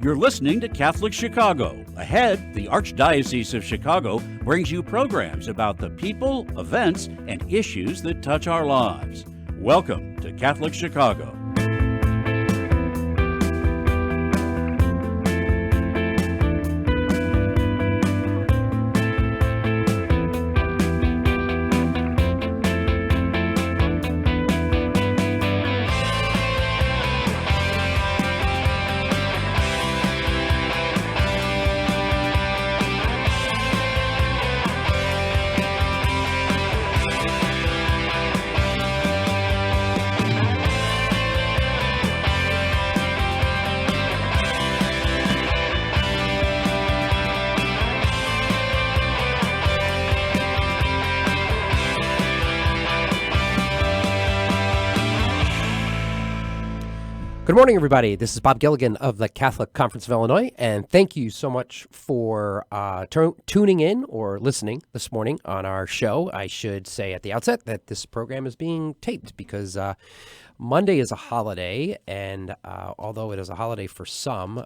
You're listening to Catholic Chicago. Ahead, the Archdiocese of Chicago brings you programs about the people, events, and issues that touch our lives. Welcome to Catholic Chicago. Good morning, everybody. This is Bob Gilligan of the Catholic Conference of Illinois, and thank you so much for tuning in or listening this morning on our show. I should say at the outset that this program is being taped because Monday is a holiday, and although it is a holiday for some,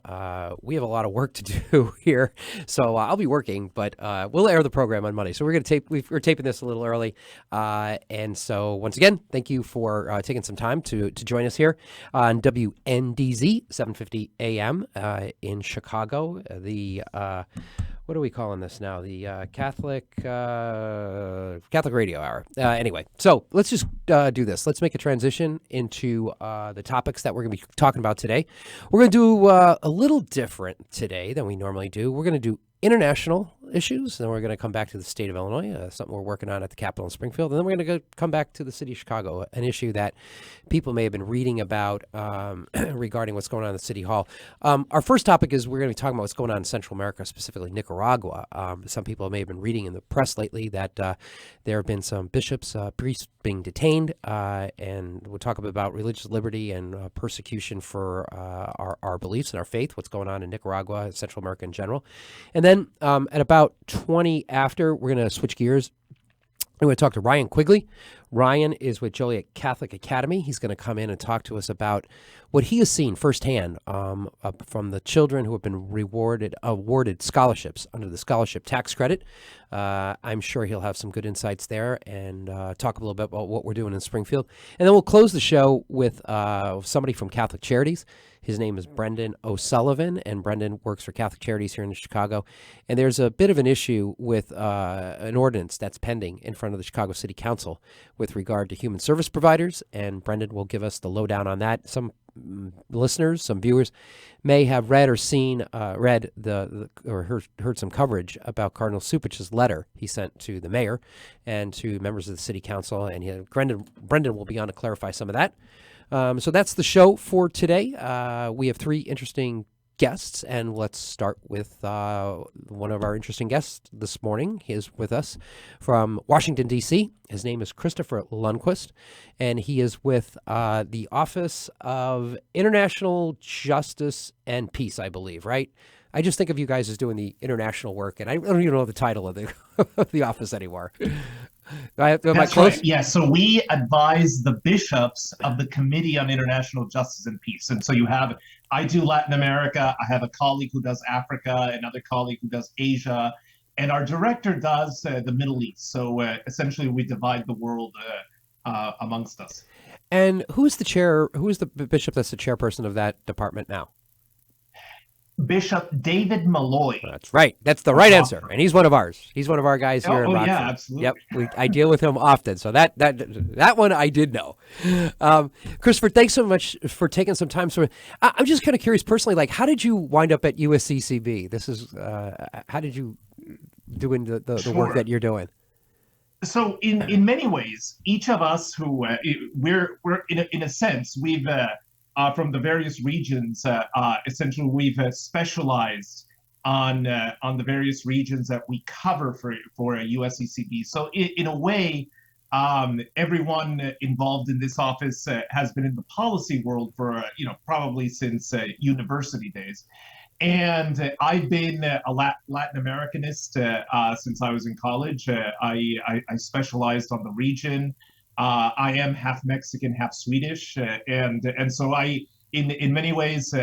we have a lot of work to do here. So I'll be working, but we'll air the program on Monday. So we're taping this a little early, and so once again, thank you for taking some time to join us here on WNDZ 750 AM in Chicago. The what are we calling this now? The Catholic Radio Hour. Anyway, so let's just do this. Let's make a transition into the topics that we're going to be talking about today. We're going to do a little different today than we normally do. We're going to do international issues, and then we're going to come back to the state of Illinois, something we're working on at the Capitol in Springfield, and then we're going to come back to the city of Chicago, an issue that people may have been reading about regarding what's going on at City Hall. Our first topic is we're going to be talking about what's going on in Central America, specifically Nicaragua. Some people may have been reading in the press lately that there have been some bishops, priests being detained, and we'll talk about religious liberty and persecution for our beliefs and our faith, what's going on in Nicaragua and Central America in general. And then at about 20 after, we're going to switch gears. I'm going to talk to Ryan Quigley. Ryan is with Joliet Catholic Academy. He's going to come in and talk to us about what he has seen firsthand from the children who have been awarded scholarships under the scholarship tax credit. I'm sure he'll have some good insights there and talk a little bit about what we're doing in Springfield. And then we'll close the show with somebody from Catholic Charities. His name is Brendan O'Sullivan, and Brendan works for Catholic Charities here in Chicago. And there's a bit of an issue with an ordinance that's pending in front of the Chicago City Council with regard to human service providers, and Brendan will give us the lowdown on that. Some listeners, some viewers may have read or seen, heard some coverage about Cardinal Cupich's letter he sent to the mayor and to members of the City Council, and Brendan will be on to clarify some of that. So that's the show for today. We have three interesting guests, and let's start with one of our interesting guests this morning. He is with us from Washington, D.C. His name is Christopher Lundquist, and he is with the Office of International Justice and Peace, I believe, right? I just think of you guys as doing the international work, and I don't even know the title of the office anymore. That's right. Yeah, so we advise the bishops of the Committee on International Justice and Peace. And so I do Latin America, I have a colleague who does Africa, another colleague who does Asia, and our director does the Middle East. So essentially we divide the world amongst us. And who is the bishop that's the chairperson of that department now? Bishop David Malloy. That's right. That's the right answer. And he's one of ours. He's one of our guys here in Rockford. Yeah, absolutely. Yep. I deal with him often. So that one I did know. Christopher, thanks so much for taking some time. So I'm just kind of curious personally, like, how did you wind up at USCCB? This is, how did you do in the work that you're doing? So in many ways, each of us who we're in a sense, we've from the various regions, essentially we've specialized on the various regions that we cover for USCCB. So in a way, everyone involved in this office has been in the policy world for probably since university days. And I've been a Latin Americanist since I was in college. I specialized on the region. I am half Mexican, half Swedish, and so I in many ways,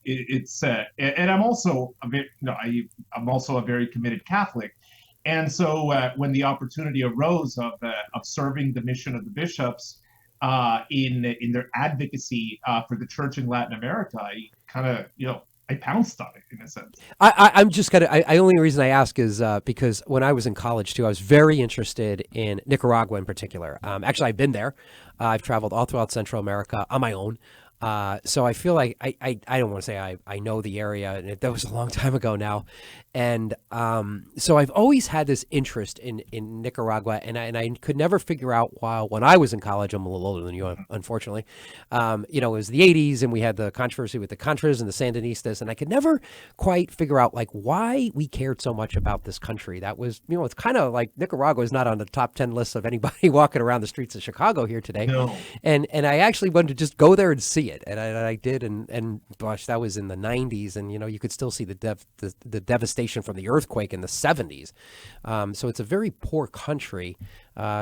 it's and I'm also a very, I'm also a very committed Catholic, and so when the opportunity arose of serving the mission of the bishops in their advocacy for the church in Latin America, I kind of I pounced on it in a sense. I'm just gonna. Only reason I ask is because when I was in college too, I was very interested in Nicaragua in particular. Actually, I've been there. I've traveled all throughout Central America on my own. So I feel like I don't want to say I know the area, and that was a long time ago now. And so I've always had this interest in Nicaragua, and I could never figure out why when I was in college. I'm a little older than you, unfortunately. It was the '80s, and we had the controversy with the Contras and the Sandinistas, and I could never quite figure out like why we cared so much about this country. That was, it's kind of like Nicaragua is not on the top 10 lists of anybody walking around the streets of Chicago here today. No. And I actually wanted to just go there and see it, and I did, and gosh, that was in the '90s, and you could still see the devastation from the earthquake in the '70s. So it's a very poor country,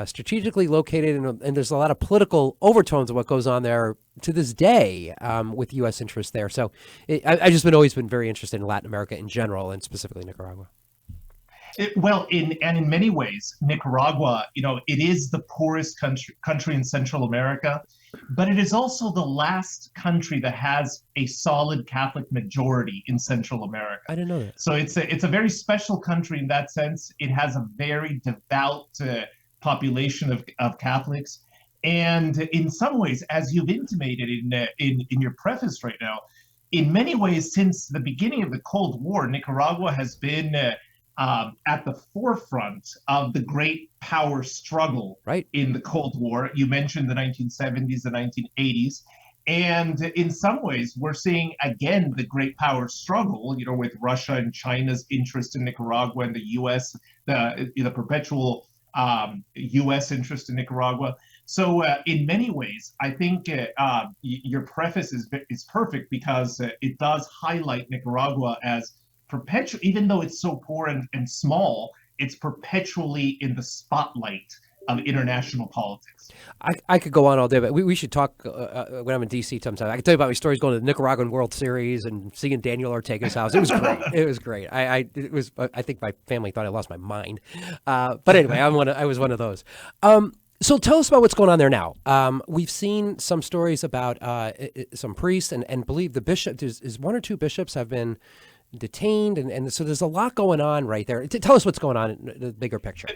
strategically located, and there's a lot of political overtones of what goes on there to this day with U.S. interests there. So I've just always been very interested in Latin America in general, and specifically Nicaragua. In many ways, Nicaragua, it is the poorest country in Central America, but it is also the last country that has a solid Catholic majority in Central America. I didn't know that. So it's a very special country in that sense. It has a very devout population of Catholics, and in some ways, as you've intimated in your preface right now, in many ways, since the beginning of the Cold War, Nicaragua has been at the forefront of the great power struggle in the Cold War. You mentioned the 1970s, the 1980s. And in some ways, we're seeing, again, the great power struggle, with Russia and China's interest in Nicaragua and the U.S., the perpetual U.S. interest in Nicaragua. So in many ways, I think your preface is perfect because it does highlight Nicaragua as perpetual, even though it's so poor and small, it's perpetually in the spotlight of international politics. I could go on all day, but we should talk when I'm in D.C. sometime. I can tell you about my stories going to the Nicaraguan World Series and seeing Daniel Ortega's house. It was great. It was great. I think my family thought I lost my mind. But anyway, I was one of those. So tell us about what's going on there now. We've seen some stories about some priests and believe the bishop, is one or two bishops have been detained, and so there's a lot going on right there. Tell us what's going on in the bigger picture.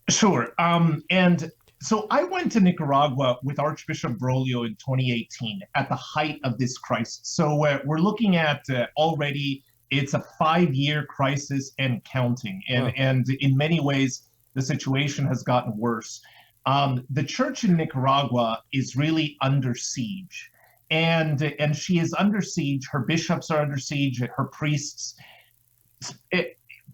Sure. And so I went to Nicaragua with Archbishop Broglio in 2018 at the height of this crisis. So we're looking at already, it's a 5-year crisis and counting. And in many ways, the situation has gotten worse. The church in Nicaragua is really under siege. And she is under siege. Her bishops are under siege. Her priests,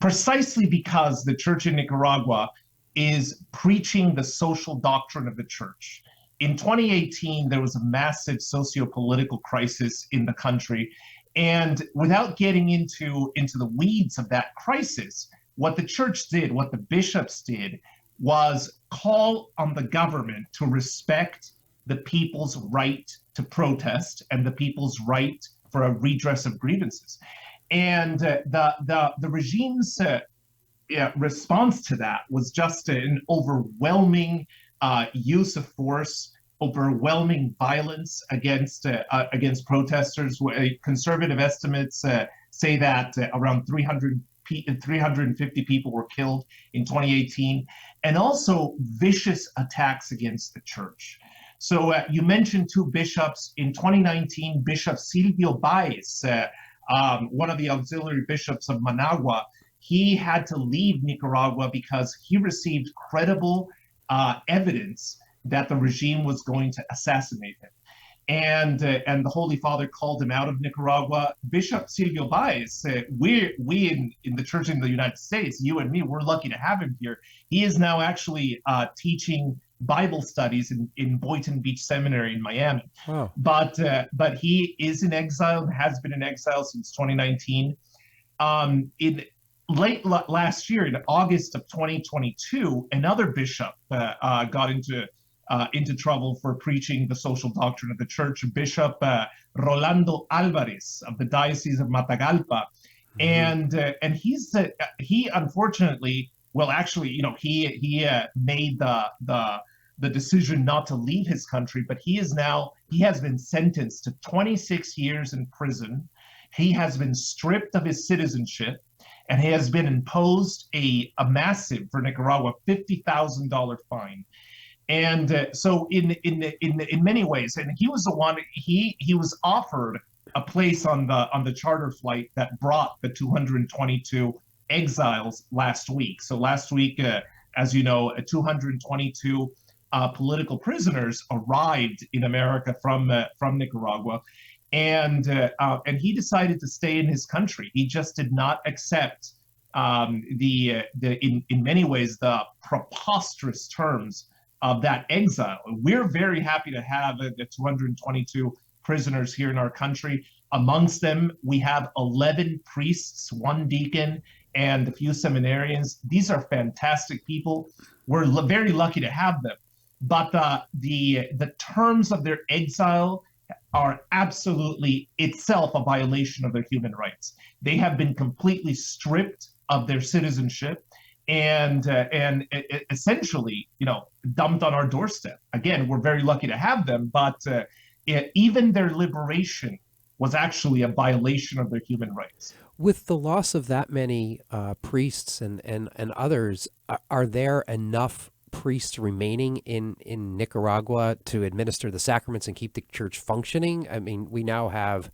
precisely because the church in Nicaragua is preaching the social doctrine of the church. In 2018, there was a massive socio-political crisis in the country, and without getting into the weeds of that crisis, what the church did, what the bishops did, was call on the government to respect the people's right to protest and the people's right for a redress of grievances. And the regime's response to that was just an overwhelming use of force, overwhelming violence against protesters. Conservative estimates say that around 350 people were killed in 2018, and also vicious attacks against the church. So you mentioned two bishops. In 2019, Bishop Silvio Baez, one of the auxiliary bishops of Managua, he had to leave Nicaragua because he received credible evidence that the regime was going to assassinate him. And the Holy Father called him out of Nicaragua. Bishop Silvio Baez, we in the Church in the United States, you and me, we're lucky to have him here. He is now actually teaching Bible studies in Boynton Beach Seminary in Miami. Wow. But he is in exile and has been in exile since 2019. In late last year, in August of 2022, another bishop got into into trouble for preaching the social doctrine of the church, Bishop Rolando Alvarez of the Diocese of Matagalpa. And he unfortunately, well, actually, he made the decision not to leave his country, but he has been sentenced to 26 years in prison. He has been stripped of his citizenship, and he has been imposed a massive, for Nicaragua, $50,000 fine. And so in many ways, and he was the one, he was offered a place on the charter flight that brought the 222 exiles last week. So last week, as you know, 222 political prisoners arrived in America from Nicaragua, and he decided to stay in his country. He just did not accept in many ways the preposterous terms of that exile. We're very happy to have the 222 prisoners here in our country. Amongst them, we have 11 priests, 1 deacon, and a few seminarians. These are fantastic people. We're very lucky to have them. But the terms of their exile are absolutely itself a violation of their human rights. They have been completely stripped of their citizenship and essentially, dumped on our doorstep. Again, we're very lucky to have them, but even their liberation was actually a violation of their human rights. With the loss of that many priests and others, are there enough priests remaining in Nicaragua to administer the sacraments and keep the church functioning? I mean, we now have,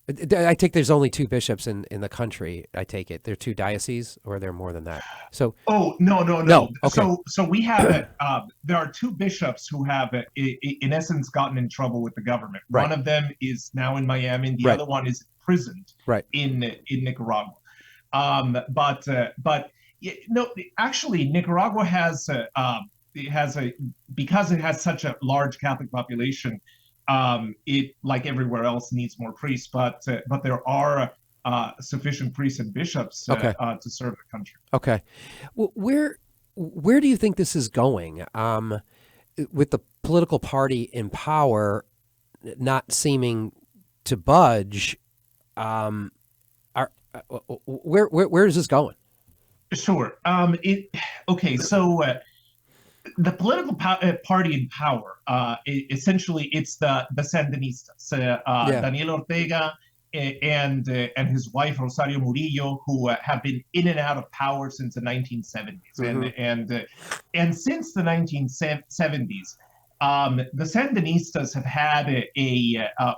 I take there's only 2 bishops in the country. I take it. There are 2 dioceses, or are there more than that? So no. Okay. So we have there are 2 bishops who have in essence gotten in trouble with the government. Right. One of them is now in Miami, and the Right. other one is imprisoned in Nicaragua. Actually, Nicaragua has because it has such a large Catholic population. It, like everywhere else, needs more priests, but there are sufficient priests and bishops to serve the country. Okay, well, where do you think this is going? With the political party in power not seeming to budge, where is this going? Sure. So the political party in power, essentially, it's the Sandinistas. Daniel Ortega and his wife Rosario Murillo, who have been in and out of power since the 1970s, and since the 1970s, the Sandinistas have had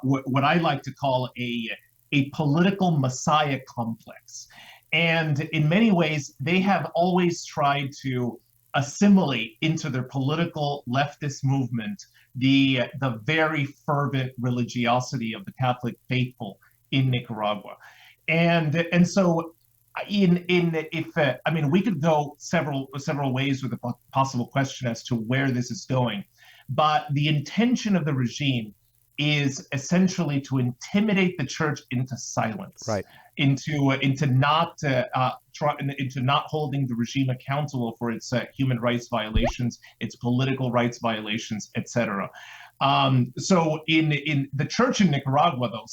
what I like to call a political messiah complex. And in many ways, they have always tried to assimilate into their political leftist movement the very fervent religiosity of the Catholic faithful in Nicaragua. And so we could go several ways with a possible question as to where this is going, but the intention of the regime is essentially to intimidate the church into silence, right? Into not holding the regime accountable for its human rights violations, its political rights violations, etc. So in the church in Nicaragua, though,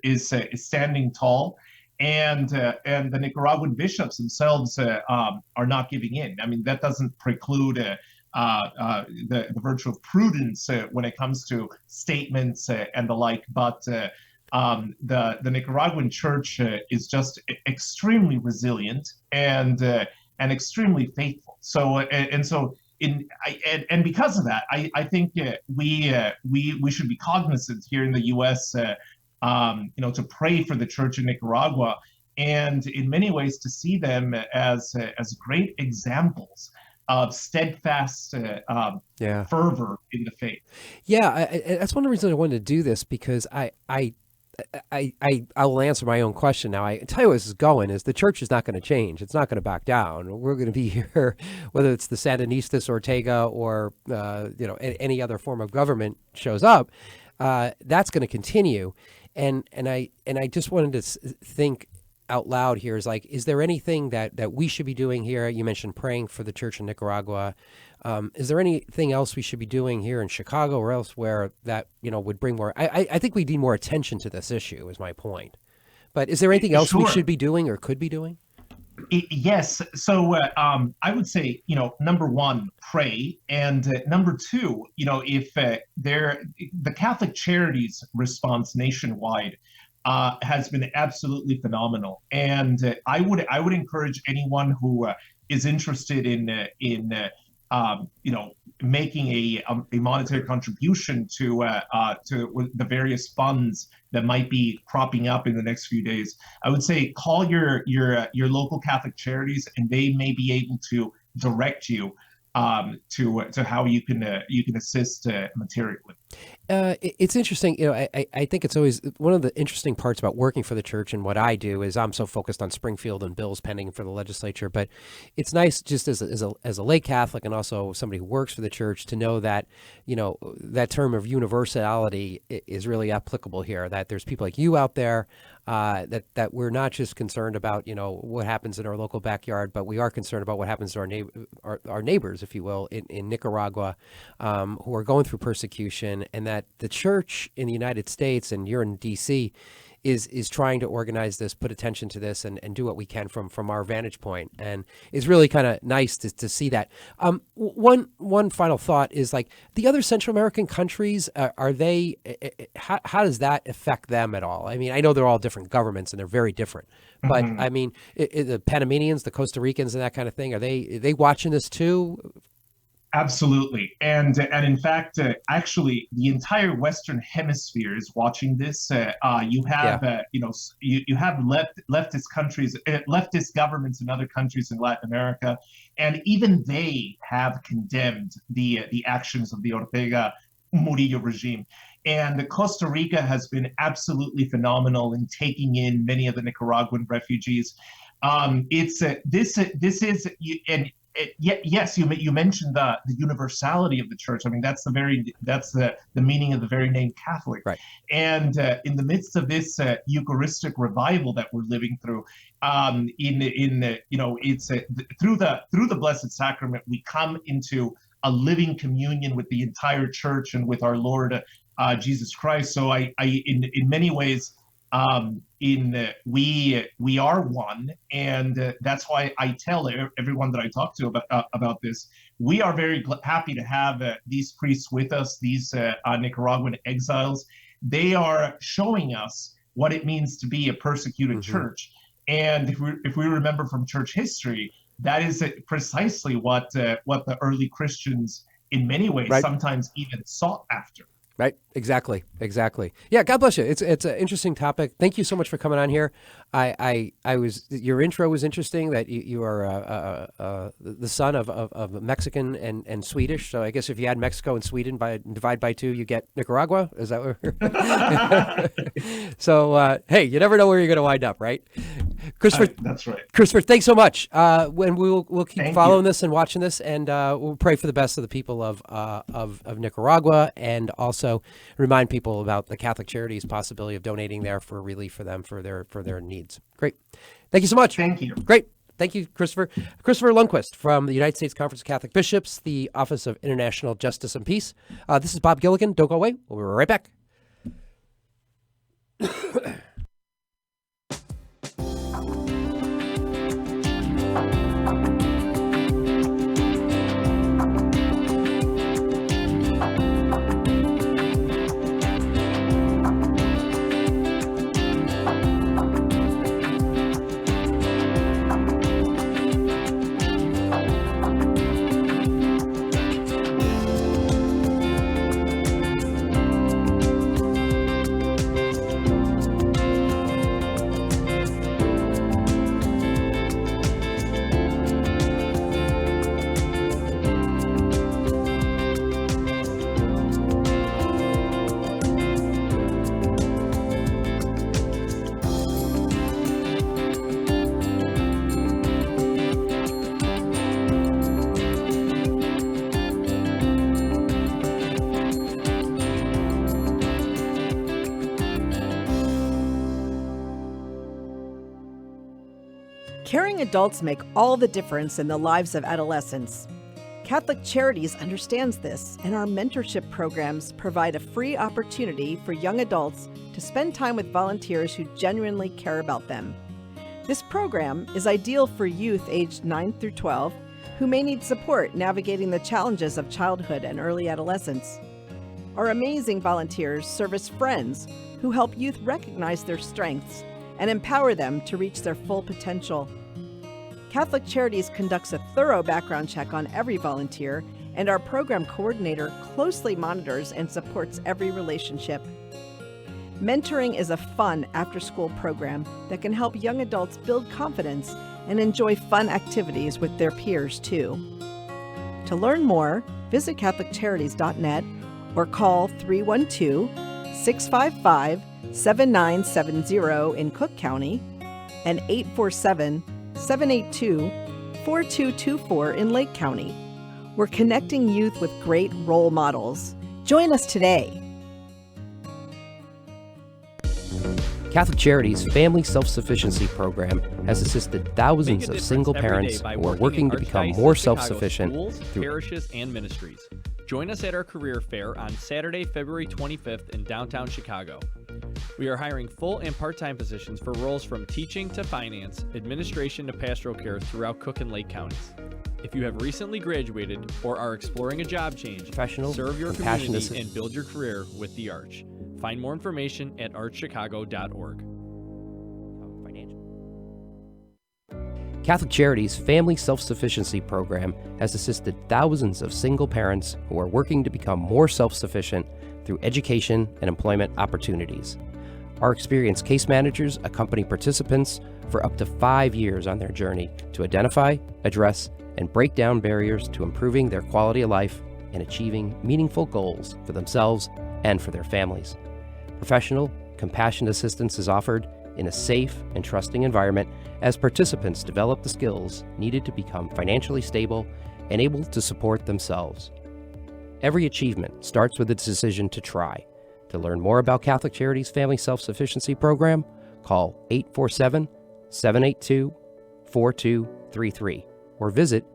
is standing tall, and the Nicaraguan bishops themselves are not giving in. I mean, that doesn't preclude the virtue of prudence when it comes to statements and the like, but the Nicaraguan church is just extremely resilient and extremely faithful. So because of that, I think we should be cognizant here in the U.S. To pray for the church in Nicaragua, and in many ways to see them as great examples of steadfast fervor in the faith. Yeah, that's one of the reasons I wanted to do this, because I will answer my own question now. I tell you where this is going is the church is not going to change. It's not going to back down. We're going to be here, whether it's the Sandinistas, Ortega, or any other form of government shows up. That's going to continue, and I just wanted to think out loud here is there anything that we should be doing here? You mentioned praying for the church in Nicaragua. Is there anything else we should be doing here in Chicago or elsewhere that would bring more? I think we need more attention to this issue. Is my point. But is there anything else we Sure. should be doing or could be doing? Yes. So I would say, number one, pray, and number two, if the Catholic Charities response nationwide has been absolutely phenomenal, and I would encourage anyone who is interested in making a monetary contribution to the various funds that might be cropping up in the next few days. I would say call your local Catholic Charities, and they may be able to direct you to how you can assist materially. It's interesting. I think it's always one of the interesting parts about working for the church and what I do is I'm so focused on Springfield and bills pending for the legislature. But it's nice just as a lay Catholic and also somebody who works for the church to know that, that term of universality is really applicable here, that there's people like you out there, that we're not just concerned about, what happens in our local backyard, but we are concerned about what happens to our neighbors, if you will, in Nicaragua, who are going through persecution, and that the church in the United States, and you're in D.C., is trying to organize this, put attention to this, and do what we can from our vantage point. And it's really kind of nice to see that. One final thought is like the other Central American countries, are they, how does that affect them at all? I mean, I know they're all different governments and they're very different, but I mean, the Panamanians, the Costa Ricans and that kind of thing, are they watching this too? Absolutely, and in fact, actually, the entire Western Hemisphere is watching this. You have you have leftist countries, leftist governments in other countries in Latin America, and even they have condemned the actions of the Ortega Murillo regime. And Costa Rica has been absolutely phenomenal in taking in many of the Nicaraguan refugees. This is and yes, you mentioned the universality of the church. I mean, that's the meaning of the very name Catholic. Right. And in the midst of this Eucharistic revival that we're living through, it's through the Blessed Sacrament we come into a living communion with the entire church and with our Lord Jesus Christ. So I in many ways. We are one, and that's why I tell everyone that I talk to about this. We are very happy to have these priests with us, these Nicaraguan exiles. They are showing us what it means to be a persecuted church, and if we remember from church history, that is precisely what the early Christians, in many ways, sometimes even sought after. Right. Exactly. Yeah. God bless you. It's an interesting topic. Thank you so much for coming on here. Your intro was interesting, that you are the son of Mexican and Swedish. So I guess if you add Mexico and Sweden divide by 2, you get Nicaragua. Is that where? So, hey, you never know where you're going to wind up, right? Christopher, that's right. Christopher, thanks so much. When we'll keep following this and watching this, and we'll pray for the best of the people of Nicaragua, and also remind people about the Catholic Charities possibility of donating there for relief for them for their needs. Great, thank you so much. Thank you. Great, thank you, Christopher. Christopher Lundquist from the United States Conference of Catholic Bishops, the Office of International Justice and Peace. This is Bob Gilligan. Don't go away. We'll be right back. Caring adults make all the difference in the lives of adolescents. Catholic Charities understands this, and our mentorship programs provide a free opportunity for young adults to spend time with volunteers who genuinely care about them. This program is ideal for youth aged 9 through 12 who may need support navigating the challenges of childhood and early adolescence. Our amazing volunteers serve as friends who help youth recognize their strengths and empower them to reach their full potential. Catholic Charities conducts a thorough background check on every volunteer, and our program coordinator closely monitors and supports every relationship. Mentoring is a fun after-school program that can help young adults build confidence and enjoy fun activities with their peers, too. To learn more, visit CatholicCharities.net or call 312-655-7970 in Cook County and 847-782-4224 in Lake County. We're connecting youth with great role models. Join us today. Catholic Charities' Family Self-Sufficiency Program has assisted thousands of single parents who are working to become more self-sufficient through parishes and ministries. Join us at our career fair on Saturday, February 25th in downtown Chicago. We are hiring full and part-time positions for roles from teaching to finance, administration to pastoral care throughout Cook and Lake counties. If you have recently graduated or are exploring a job change, professional, serve your community and build your career with the Arch. Find more information at archchicago.org. Catholic Charities' Family Self-Sufficiency Program has assisted thousands of single parents who are working to become more self-sufficient through education and employment opportunities. Our experienced case managers accompany participants for up to 5 years on their journey to identify, address, and break down barriers to improving their quality of life and achieving meaningful goals for themselves and for their families. Professional, compassionate assistance is offered in a safe and trusting environment as participants develop the skills needed to become financially stable and able to support themselves. Every achievement starts with a decision to try. To learn more about Catholic Charities' Family Self-Sufficiency Program, call 847-782-4233 or visit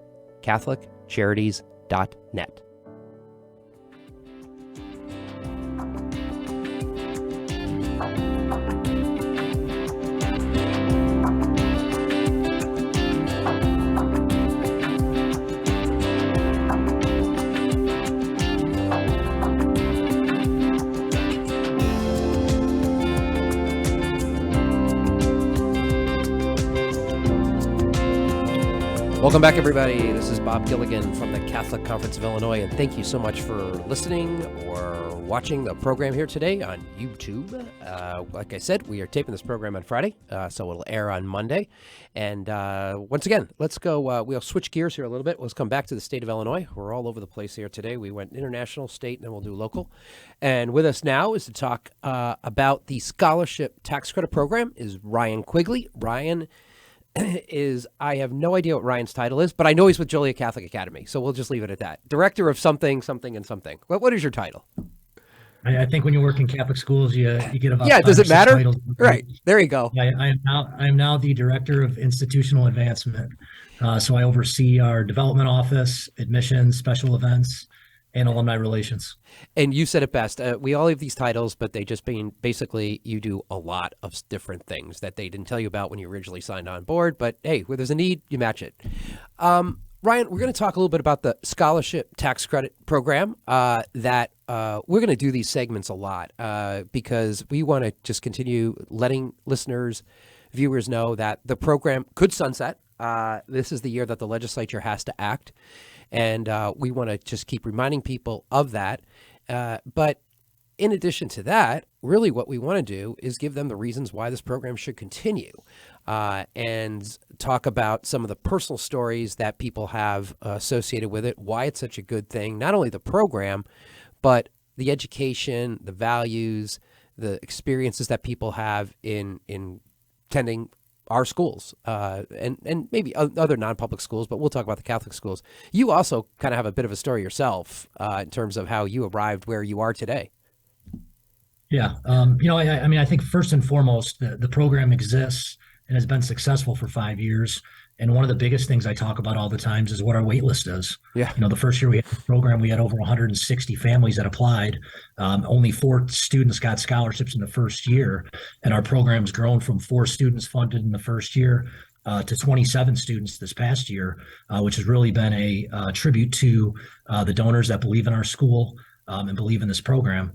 CatholicCharities.net. Welcome back, everybody. This is Bob Gilligan from the Catholic Conference of Illinois, and thank you so much for listening or watching the program here today on YouTube. Like I said, we are taping this program on Friday, so it'll air on Monday. And once again, let's go. We'll switch gears here a little bit. Let's come back to the state of Illinois. We're all over the place here today. We went international, state, and then we'll do local. And with us now is to talk about the scholarship tax credit program is Ryan Quigley. Ryan I have no idea what Ryan's title is, but I know he's with Joliet Catholic Academy, so we'll just leave it at that. Director of something, something, and something. What is your title? I think when you work in Catholic schools, you get about does it matter? Right, there you go. I am now the Director of Institutional Advancement. So I oversee our development office, admissions, special events, and alumni relations. And you said it best. We all have these titles, but they just mean basically you do a lot of different things that they didn't tell you about when you originally signed on board. But hey, where there's a need, you match it. Ryan, we're going to talk a little bit about the scholarship tax credit program that we're going to do these segments a lot because we want to just continue letting listeners, viewers know that the program could sunset. This is the year that the legislature has to act. And we want to just keep reminding people of that. But in addition to that, really what we want to do is give them the reasons why this program should continue and talk about some of the personal stories that people have associated with it, why it's such a good thing, not only the program, but the education, the values, the experiences that people have in attending our schools and maybe other non-public schools, but we'll talk about the Catholic schools. You also kind of have a bit of a story yourself in terms of how you arrived where you are today. Yeah. I think first and foremost, the program exists and has been successful for 5 years And one of the biggest things I talk about all the times is what our wait list is. Yeah. The first year we had the program, we had over 160 families that applied. Only 4 students got scholarships in the first year. And our program's grown from 4 students funded in the first year to 27 students this past year, which has really been a tribute to the donors that believe in our school and believe in this program.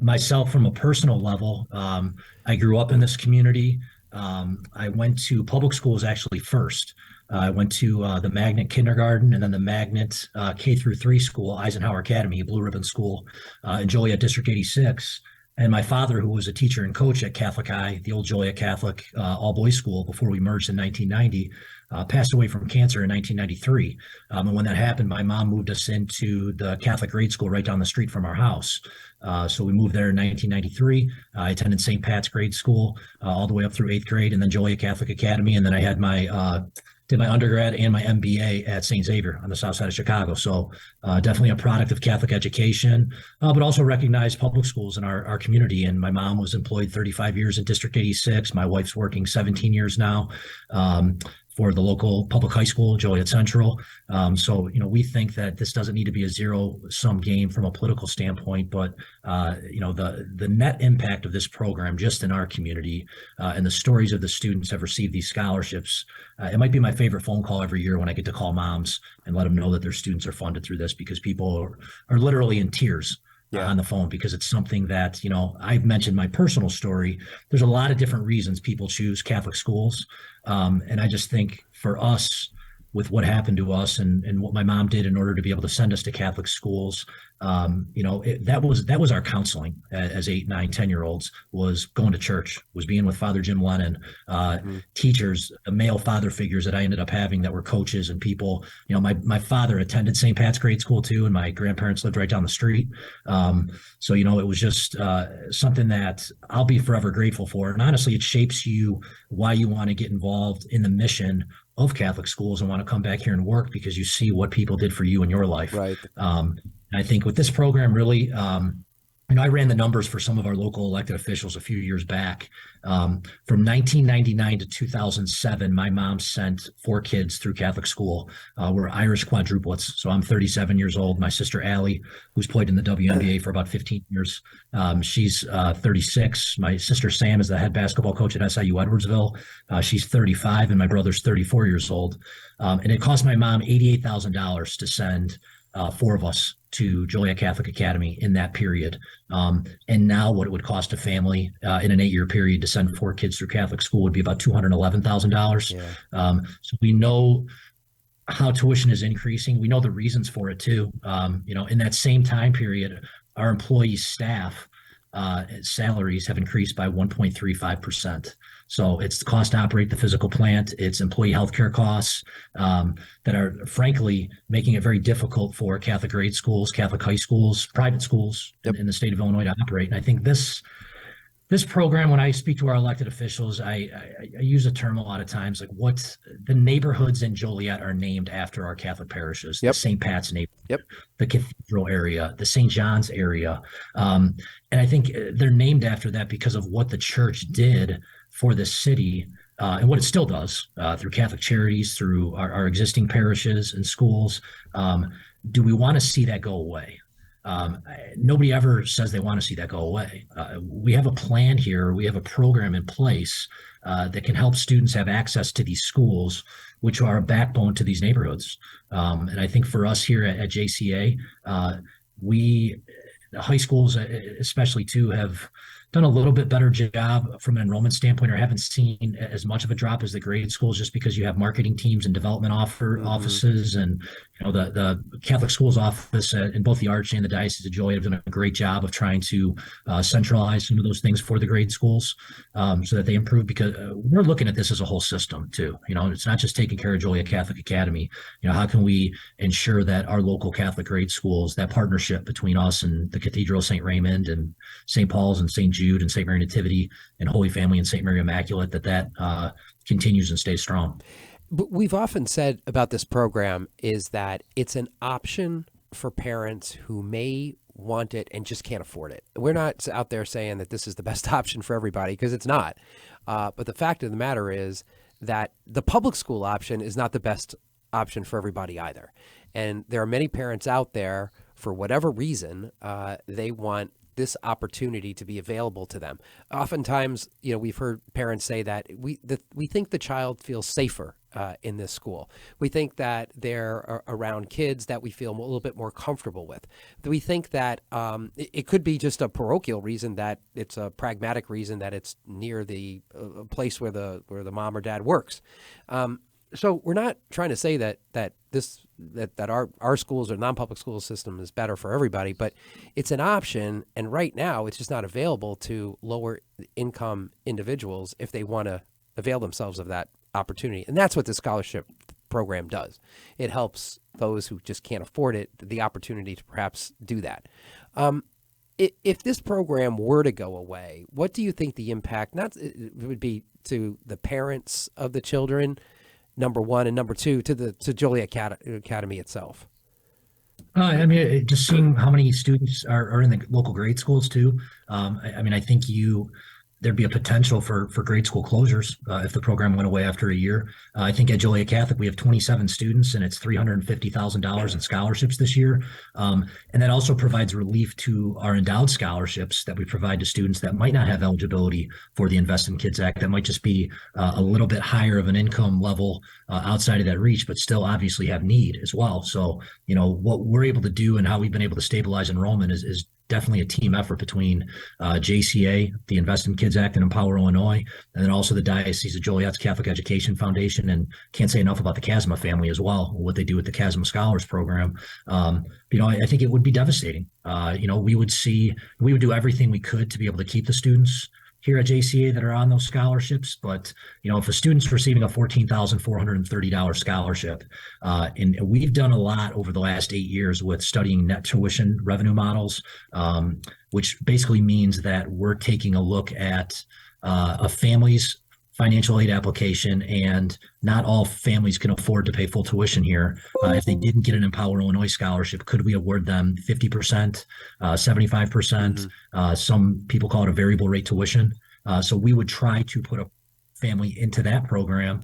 Myself, from a personal level, I grew up in this community. I went to public schools actually first. I went to the Magnet Kindergarten and then the Magnet K through 3 school, Eisenhower Academy, Blue Ribbon School in Joliet District 86. And my father, who was a teacher and coach at Catholic High, the old Joliet Catholic all-boys school before we merged in 1990, passed away from cancer in 1993. And when that happened, my mom moved us into the Catholic grade school right down the street from our house. So we moved there in 1993. I attended St. Pat's grade school all the way up through 8th grade, and then Joliet Catholic Academy. And then I had did my undergrad and my MBA at St. Xavier on the south side of Chicago. So definitely a product of Catholic education, but also recognized public schools in our community. And my mom was employed 35 years in District 86. My wife's working 17 years now for the local public high school, Joliet Central. So, we think that this doesn't need to be a zero-sum game from a political standpoint, but, the net impact of this program just in our community and the stories of the students have received these scholarships. It might be my favorite phone call every year when I get to call moms and let them know that their students are funded through this, because people are literally in tears. On the phone, because it's something that, I've mentioned my personal story. There's a lot of different reasons people choose Catholic schools. And I just think for us, with what happened to us and what my mom did in order to be able to send us to Catholic schools, that was our counseling as 8, 9, 10-year-olds, was going to church, was being with Father Jim Lennon, teachers, the male father figures that I ended up having that were coaches and people. My father attended St. Pat's grade school too, and my grandparents lived right down the street. So it was just something that I'll be forever grateful for. And honestly, it shapes you why you want to get involved in the mission of Catholic schools and want to come back here and work, because you see what people did for you in your life. Right. And I think with this program, really, I ran the numbers for some of our local elected officials a few years back. From 1999 to 2007, my mom sent 4 kids through Catholic school. We're Irish quadruplets. So I'm 37 years old. My sister Allie, who's played in the WNBA for about 15 years, she's 36. My sister Sam is the head basketball coach at SIU Edwardsville. She's 35, and my brother's 34 years old. And it cost my mom $88,000 to send 4 of us to Joliet Catholic Academy in that period. And now what it would cost a family in an 8-year period to send 4 kids through Catholic school would be about $211,000. Yeah. So we know how tuition is increasing. We know the reasons for it too. In that same time period, our employees' staff salaries have increased by 1.35%. So it's the cost to operate the physical plant. It's employee healthcare costs that are frankly making it very difficult for Catholic grade schools, Catholic high schools, private schools in the state of Illinois to operate. And I think this program, when I speak to our elected officials, I use a term a lot of times, like what the neighborhoods in Joliet are named after our Catholic parishes, the St. Pat's neighborhood, the Cathedral area, the St. John's area. And I think they're named after that because of what the church did for this city and what it still does through Catholic charities, through our existing parishes and schools. Do we want to see that go away? Nobody ever says they want to see that go away. We have a plan here. We have a program in place that can help students have access to these schools, which are a backbone to these neighborhoods. And I think for us here at JCA, the high schools especially too have done a little bit better job from an enrollment standpoint, or haven't seen as much of a drop as the grade schools, just because you have marketing teams and development offices. And the Catholic schools office in both the Arch and the Diocese of Joliet have done a great job of trying to centralize some of those things for the grade schools so that they improve, because we're looking at this as a whole system too. It's not just taking care of Joliet Catholic Academy. How can we ensure that our local Catholic grade schools, that partnership between us and the Cathedral of St. Raymond and St. Paul's and St. Jude and St. Mary Nativity and Holy Family and St. Mary Immaculate, that continues and stays strong. But we've often said about this program is that it's an option for parents who may want it and just can't afford it. We're not out there saying that this is the best option for everybody, because it's not. But the fact of the matter is that the public school option is not the best option for everybody either. And there are many parents out there, for whatever reason, they want this opportunity to be available to them. Oftentimes, we've heard parents say that we think the child feels safer in this school. We think that they're around kids that we feel a little bit more comfortable with. We think that it could be just a parochial reason, that it's a pragmatic reason, that it's near the place where the mom or dad works. So we're not trying to say that our schools or non-public school system is better for everybody, but it's an option, and right now it's just not available to lower income individuals if they want to avail themselves of that opportunity. And that's what the scholarship program does. It helps those who just can't afford it the opportunity to perhaps do that. If this program were to go away, what do you think the impact would be to the parents of the children, number one, and number two, to Joliet Academy itself? Just seeing how many students are in the local grade schools too. I think there'd be a potential for grade school closures if the program went away after a year. I think at Joliet Catholic, we have 27 students, and it's $350,000 in scholarships this year. And that also provides relief to our endowed scholarships that we provide to students that might not have eligibility for the Invest in Kids Act, that might just be a little bit higher of an income level outside of that reach, but still obviously have need as well. So, what we're able to do and how we've been able to stabilize enrollment is definitely a team effort between JCA, the Invest in Kids Act, and Empower Illinois, and then also the Diocese of Joliet's Catholic Education Foundation. And can't say enough about the Chasma family as well, what they do with the Chasma Scholars Program. I think it would be devastating. We would do everything we could to be able to keep the students here at JCA that are on those scholarships. But, if a student's receiving a $14,430 scholarship, and we've done a lot over the last 8 years with studying net tuition revenue models, which basically means that we're taking a look at a family's financial aid application, and not all families can afford to pay full tuition here. If they didn't get an Empower Illinois scholarship, could we award them 50%, 75%? Some people call it a variable rate tuition. So we would try to put a family into that program,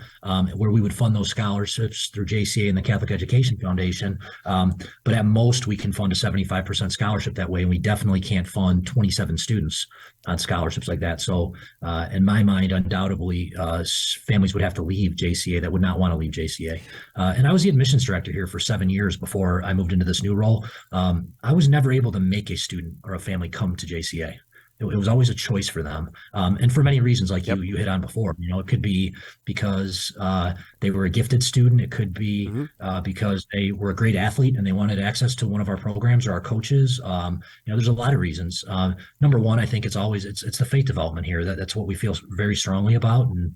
where we would fund those scholarships through JCA and the Catholic Education Foundation. But at most, we can fund a 75% scholarship that way, and we definitely can't fund 27 students on scholarships like that. So in my mind, undoubtedly, families would have to leave JCA that would not want to leave JCA. And I was the admissions director here for 7 years before I moved into this new role. I was never able to make a student or a family come to JCA. It was always a choice for them. And for many reasons, like you hit on before. It could be because they were a gifted student. It could be because they were a great athlete and they wanted access to one of our programs or our coaches. There's a lot of reasons. Number one, I think it's the faith development here. That's what we feel very strongly about, and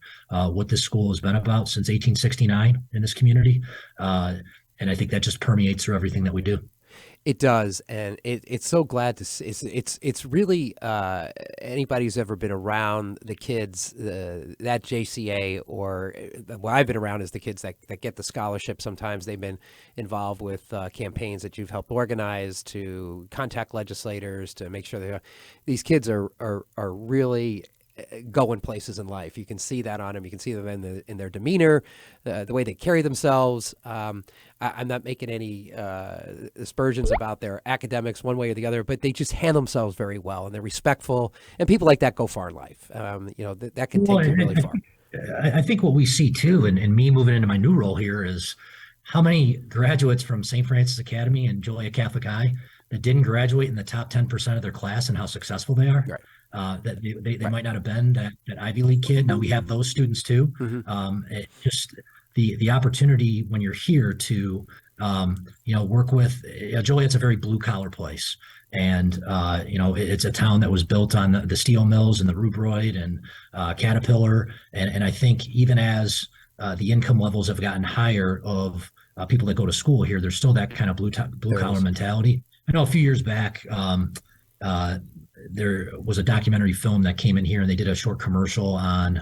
what this school has been about since 1869 in this community. And I think that just permeates through everything that we do. It does, and it's so glad to see. It's really anybody who's ever been around the kids, that JCA, or what I've been around is the kids that get the scholarship. Sometimes they've been involved with campaigns that you've helped organize, to contact legislators to make sure these kids are really going places in life. You can see that on them. You can see them in their demeanor, the way they carry themselves. I'm not making any aspersions about their academics one way or the other, but they just handle themselves very well, and they're respectful. And people like that go far in life. That can take you really far. I think what we see too, and me moving into my new role here, is how many graduates from St. Francis Academy and Joliet Catholic High that didn't graduate in the top 10% of their class, and how successful they are. Right. That they might not have been that Ivy League kid. Now we have those students too. Just the opportunity when you're here to work with Joliet's a very blue collar place, and it's a town that was built on the steel mills and the Rubroid and Caterpillar, and I think even as the income levels have gotten higher of people that go to school here, there's still that kind of blue collar mentality. I know a few years back, there was a documentary film that came in here, and they did a short commercial on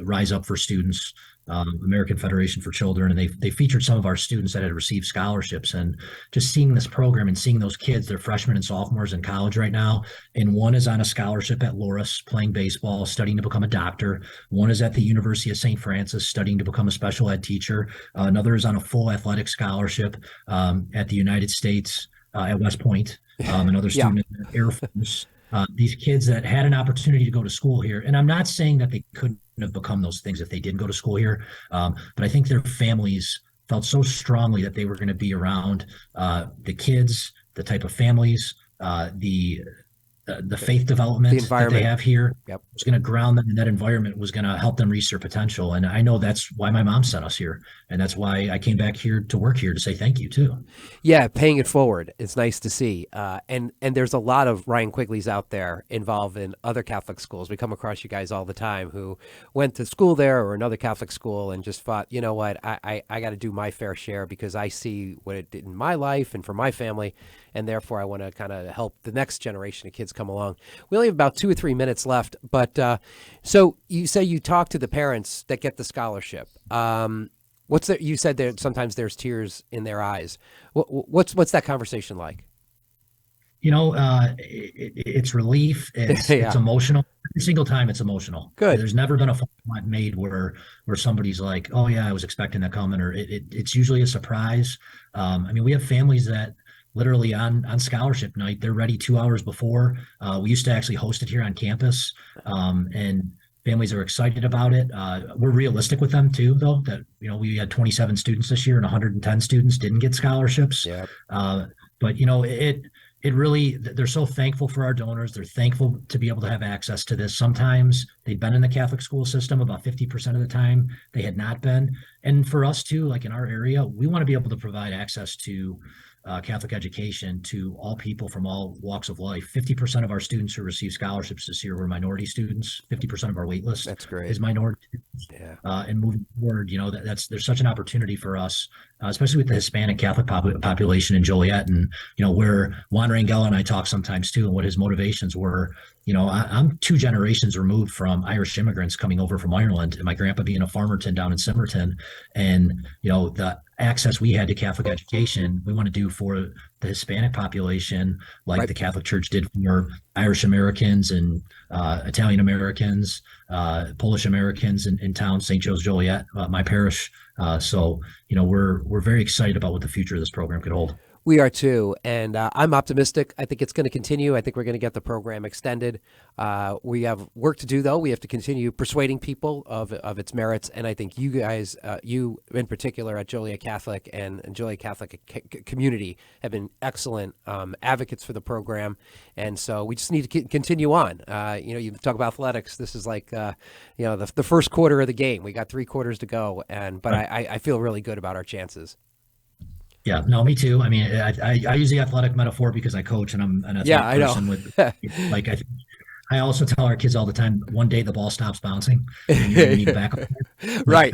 Rise Up for Students, American Federation for Children, and they featured some of our students that had received scholarships. And just seeing this program and seeing those kids, they're freshmen and sophomores in college right now, and one is on a scholarship at Loras playing baseball, studying to become a doctor. One is at the University of St. Francis studying to become a special ed teacher. Another is on a full athletic scholarship at the United States at West Point. Another student in the Air Force. These kids that had an opportunity to go to school here, and I'm not saying that they couldn't have become those things if they didn't go to school here, but I think their families felt so strongly that they were going to be around the kids, the type of families, the faith development that they have here. Yep. Was going to ground them in that environment, was going to help them reach their potential. And I know that's why my mom sent us here. And that's why I came back here to work here to say thank you too. Yeah, paying it forward. It's nice to see. And there's a lot of Ryan Quigleys out there involved in other Catholic schools. We come across you guys all the time who went to school there or another Catholic school and just thought, you know what, I got to do my fair share because I see what it did in my life and for my family. And therefore, I want to kind of help the next generation of kids come along. We only have about 2 or 3 minutes left. But so you say you talk to the parents that get the scholarship. You said that sometimes there's tears in their eyes. What's that conversation like? You know, it's relief. It's emotional. Every single time it's emotional. Good. There's never been a phone call I've made where somebody's like, oh yeah, I was expecting that coming, or it's usually a surprise. I mean, we have families that literally on scholarship night, they're ready 2 hours before. We used to actually host it here on campus, and families are excited about it. We're realistic with them too, though, that, you know, we had 27 students this year and 110 students didn't get scholarships. Yeah. But, you know, it really, they're so thankful for our donors. They're thankful to be able to have access to this. Sometimes they've been in the Catholic school system, about 50% of the time they had not been. And for us too, like in our area, we want to be able to provide access to Catholic education to all people from all walks of life. 50% of our students who received scholarships this year were minority students. 50% of our wait list is minority students. Yeah. And moving forward, you know, there's such an opportunity for us, especially with the Hispanic Catholic population in Joliet. And, you know, where Juan Rangel and I talk sometimes too, and what his motivations were. You know, I'm 2 generations removed from Irish immigrants coming over from Ireland, and my grandpa being a farmerton down in Simmerton. And, you know, the access we had to Catholic education, we want to do for the Hispanic population, like the Catholic Church did for Irish Americans and Italian Americans, Polish Americans in town, St. Joe's Joliet, my parish. So, you know, we're very excited about what the future of this program could hold. We are too, and I'm optimistic. I think it's going to continue. I think we're going to get the program extended. We have work to do, though. We have to continue persuading people of its merits, and I think you guys, you in particular at Joliet Catholic and Joliet Catholic community have been excellent advocates for the program, and so we just need to continue on. You know, you talk about athletics. This is like, you know, the first quarter of the game. We got 3 quarters to go, but I feel really good about our chances. Yeah, no, me too. I mean, I use the athletic metaphor because I coach and I'm an athletic person. With like, I also tell our kids all the time, one day the ball stops bouncing and you're going to need backup. Right.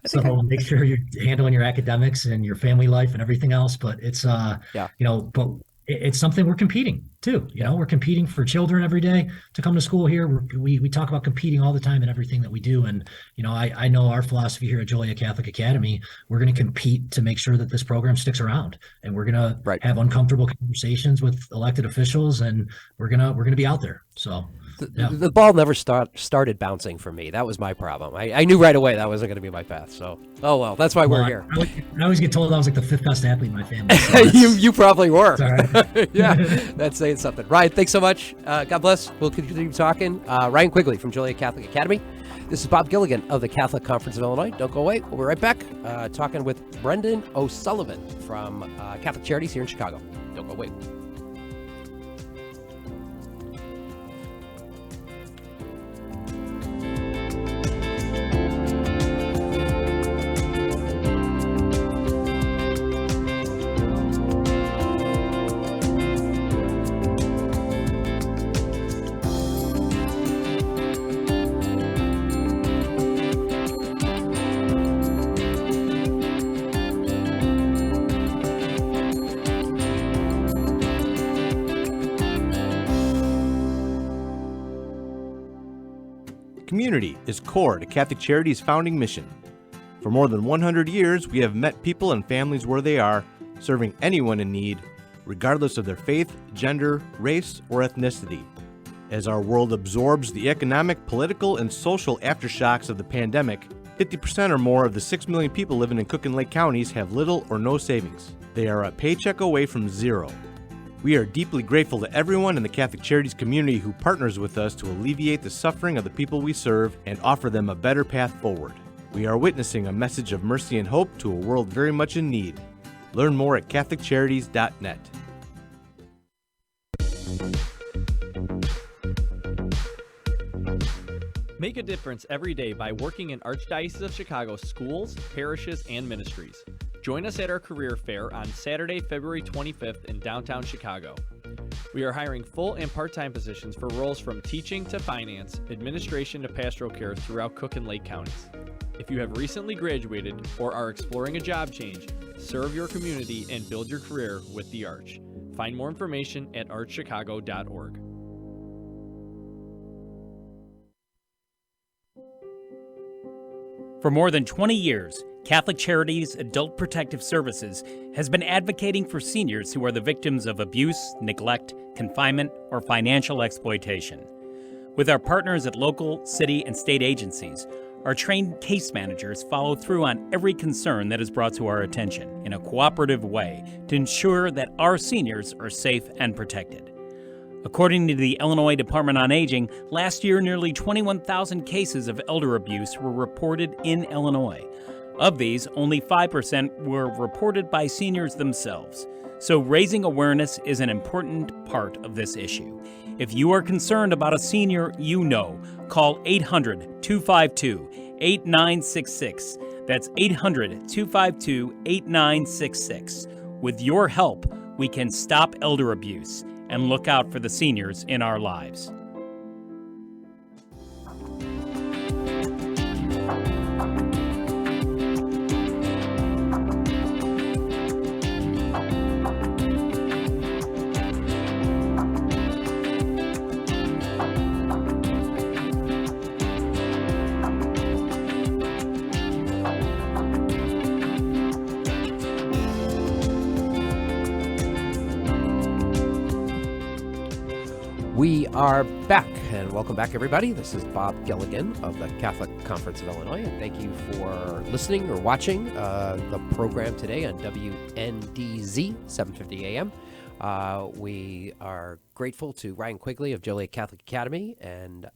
So make sure you're handling your academics and your family life and everything else. But it's, you know, but it's something we're competing too. You know, we're competing for children every day to come to school here. We talk about competing all the time in everything that we do. And, you know, I know our philosophy here at Joliet Catholic Academy, we're going to compete to make sure that this program sticks around, and we're going to have uncomfortable conversations with elected officials, and we're going to be out there. So the ball never started bouncing for me. That was my problem. I knew right away that wasn't going to be my path. So, oh well, that's why we're here. I always get told I was like the 5th best athlete in my family. So you probably were. All right. Yeah, that's saying something. Ryan, thanks so much. God bless. We'll continue talking. Ryan Quigley from Joliet Catholic Academy. This is Bob Gilligan of the Catholic Conference of Illinois. Don't go away. We'll be right back talking with Brendan O'Sullivan from Catholic Charities here in Chicago. Don't go away. Community is core to Catholic Charity's founding mission. For more than 100 years, we have met people and families where they are, serving anyone in need, regardless of their faith, gender, race, or ethnicity. As our world absorbs the economic, political, and social aftershocks of the pandemic, 50% or more of the 6 million people living in Cook and Lake counties have little or no savings. They are a paycheck away from zero. We are deeply grateful to everyone in the Catholic Charities community who partners with us to alleviate the suffering of the people we serve and offer them a better path forward. We are witnessing a message of mercy and hope to a world very much in need. Learn more at CatholicCharities.net. Make a difference every day by working in Archdiocese of Chicago schools, parishes, and ministries. Join us at our career fair on Saturday, February 25th in downtown Chicago. We are hiring full and part-time positions for roles from teaching to finance, administration to pastoral care throughout Cook and Lake counties. If you have recently graduated or are exploring a job change, serve your community and build your career with the Arch. Find more information at archchicago.org. For more than 20 years, Catholic Charities Adult Protective Services has been advocating for seniors who are the victims of abuse, neglect, confinement, or financial exploitation. With our partners at local, city, and state agencies, our trained case managers follow through on every concern that is brought to our attention in a cooperative way to ensure that our seniors are safe and protected. According to the Illinois Department on Aging, last year nearly 21,000 cases of elder abuse were reported in Illinois. Of these, only 5% were reported by seniors themselves. So raising awareness is an important part of this issue. If you are concerned about a senior you know, call 800-252-8966. That's 800-252-8966. With your help, we can stop elder abuse and look out for the seniors in our lives. We are back, and welcome back, everybody. This is Bob Gilligan of the Catholic Conference of Illinois, and thank you for listening or watching the program today on WNDZ 750 AM. We are grateful to Ryan Quigley of Joliet Catholic Academy and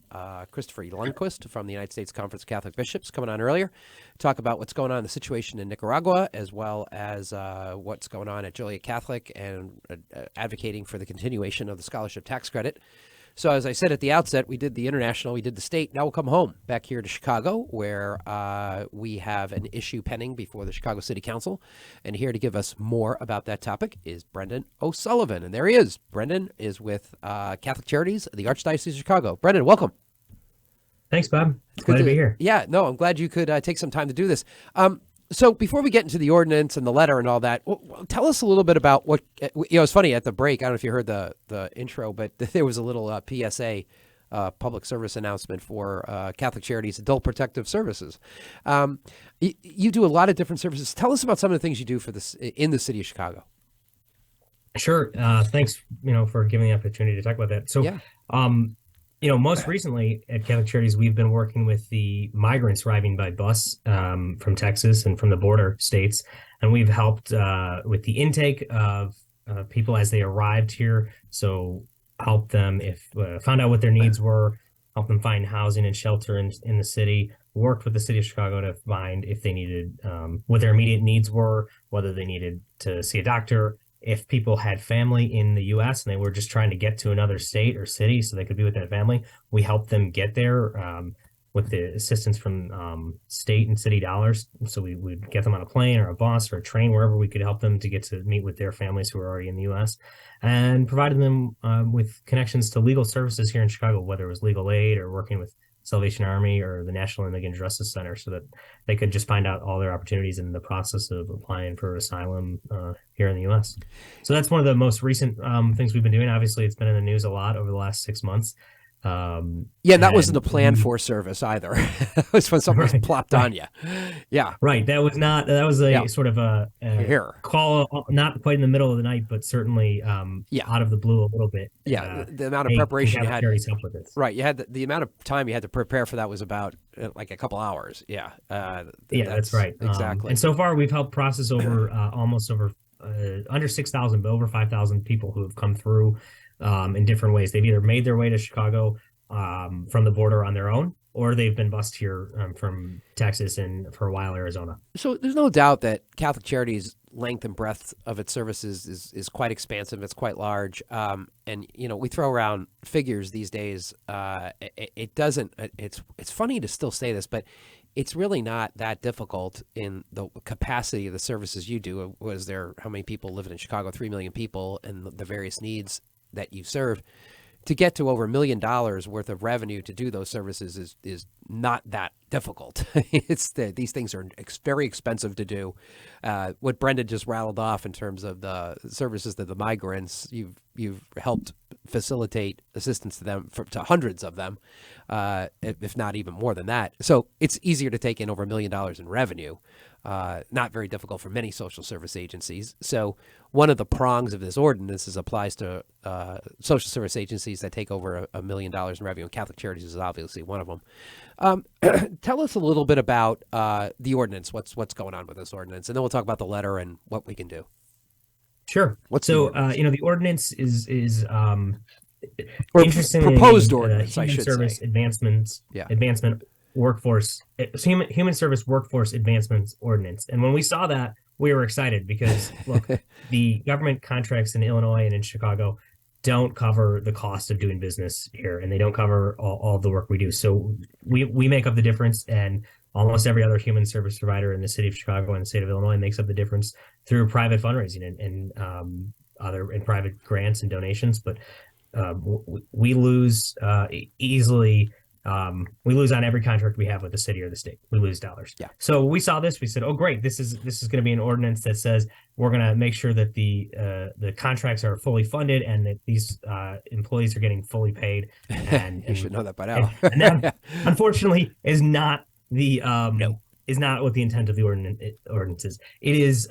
Christopher Lundquist from the United States Conference of Catholic Bishops coming on earlier, talk about what's going on in the situation in Nicaragua, as well as what's going on at Joliet Catholic and advocating for the continuation of the scholarship tax credit. So as I said at the outset, we did the international, we did the state. Now we'll come home back here to Chicago, where we have an issue pending before the Chicago City Council. And here to give us more about that topic is Brendan O'Sullivan. And there he is. Brendan is with Catholic Charities, the Archdiocese of Chicago. Brendan, welcome. Thanks, Bob. It's glad to be here. Yeah, no, I'm glad you could take some time to do this. So before we get into the ordinance and the letter and all that, tell us a little bit about what, it's funny at the break, I don't know if you heard the intro, but there was a little PSA, public service announcement for Catholic Charities Adult Protective Services. You do a lot of different services. Tell us about some of the things you do for this in the city of Chicago. Sure. Thanks, for giving the opportunity to talk about that. So, yeah. Most recently at Catholic Charities, we've been working with the migrants arriving by bus from Texas and from the border states, and we've helped with the intake of people as they arrived here. So help them found out what their needs were, help them find housing and shelter in the city, worked with the city of Chicago to find if they needed what their immediate needs were, whether they needed to see a doctor, if people had family in the U.S. and they were just trying to get to another state or city so they could be with that family, we helped them get there with the assistance from state and city dollars. So we would get them on a plane or a bus or a train, wherever we could help them to get to meet with their families who are already in the U.S. and provided them with connections to legal services here in Chicago, whether it was legal aid or working with Salvation Army or the National Indian Justice Center, so that they could just find out all their opportunities in the process of applying for asylum here in the U.S. So that's one of the most recent things we've been doing. Obviously, it's been in the news a lot over the last 6 months. Yeah, that wasn't a planned for service either. It was when something was plopped on you. Yeah. Right. That was a sort of a call, not quite in the middle of the night, but certainly out of the blue a little bit. Yeah. The amount of preparation you had. Help with this. Right. You had the amount of time you had to prepare for that was about like a couple hours. Yeah. That's right. Exactly. And so far we've helped process over almost over under 6,000, but over 5,000 people who have come through in different ways. They've either made their way to Chicago from the border on their own, or they've been bused here from Texas and for a while Arizona. So there's no doubt that Catholic Charities' length and breadth of its services is quite expansive. It's quite large. And, we throw around figures these days. It doesn't, it's funny to still say this, but it's really not that difficult in the capacity of the services you do. How many people live in Chicago? 3 million people, and the various needs that you serve. To get to over $1 million worth of revenue to do those services is not that difficult. These things are very expensive to do. What Brendan just rattled off in terms of the services to the migrants, you've helped facilitate assistance to them to hundreds of them, if not even more than that. So it's easier to take in over $1 million in revenue. Not very difficult for many social service agencies. So one of the prongs of this ordinance applies to social service agencies that take over $1 million in revenue, and Catholic Charities is obviously one of them. Tell us a little bit about the ordinance. What's going on with this ordinance, and then we'll talk about the letter and what we can do. Sure. The ordinance is or interestingly proposed ordinance, human service advancement workforce human service workforce advancements ordinance. And when we saw that, we were excited because look, the government contracts in Illinois and in Chicago don't cover the cost of doing business here, and they don't cover all the work we do. So we make up the difference, and almost every other human service provider in the city of Chicago and the state of Illinois makes up the difference through private fundraising and private grants and donations. But we lose easily. We lose on every contract we have with the city or the state. We lose dollars. Yeah. So we saw this. We said, "Oh, great! This is going to be an ordinance that says we're going to make sure that the contracts are fully funded and that these employees are getting fully paid." And you should know that by now. and that, unfortunately, is not the is not what the intent of the ordinance is. It is